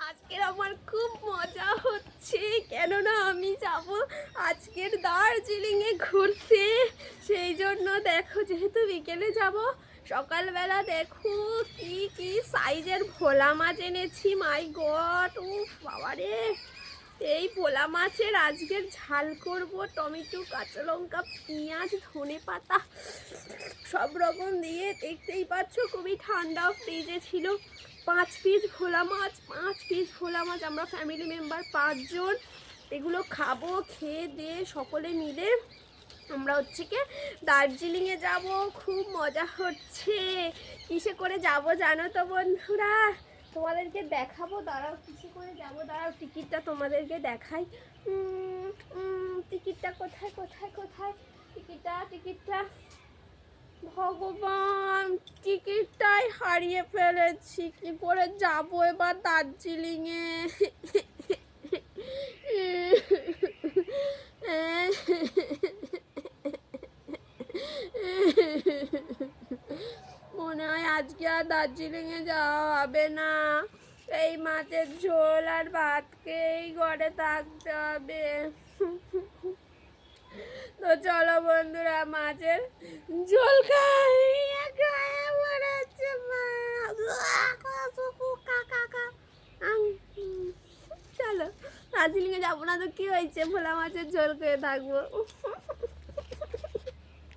আজকের আমার খুব মজা হচ্ছে, কেননা আমি যাব আজকের দার্জিলিংয়ে ঘুরতে। সেই জন্য দেখো, যেহেতু বিকেলে যাব, সকালবেলা দেখো কি কি সাইজের ভোলা মাছ এনেছি। মাই গড, উফ বাবারে! এই ভোলা মাছের আজকের ঝাল করব। টমেটো, কাঁচা লঙ্কা, পেঁয়াজ, ধনে পাতা সব রকম দিয়ে। দেখতেই পাচ্ছ খুবই ঠান্ডা, ফ্রিজে ছিল। 5 পিস ভোলা মাছ। আমরা ফ্যামিলি মেম্বার 5 জন। এগুলো খাবো। খেয়ে দিয়ে সকলে মিলে আমরা হচ্ছে কি দার্জিলিংয়ে যাব। খুব মজা হচ্ছে। কিসে করে যাব জানো তো বন্ধুরা? তোমাদেরকে দেখাবো, দাঁড়াও কিসে করে যাব। দাঁড়াও, টিকিটটা তোমাদেরকে দেখাই। টিকিটটা কোথায় কোথায় কোথায়? টিকিটটা ভগবান, টিকিটটাই হারিয়ে ফেলেছি। কি করে যাব এবার দার্জিলিংয়ে? মনে হয় আজকে আর দার্জিলিংয়ে যাওয়া হবে না। এই মাছের ঝোল আর ভাত খেয়েই ঘরে থাকতে হবে। তো চলো বন্ধুরা, মাছের ঝোল খাই। চলো, দার্জিলিংয়ে যাবো না তো কি হয়েছে, ভোলা মাছের ঝোল খেয়ে থাকবো।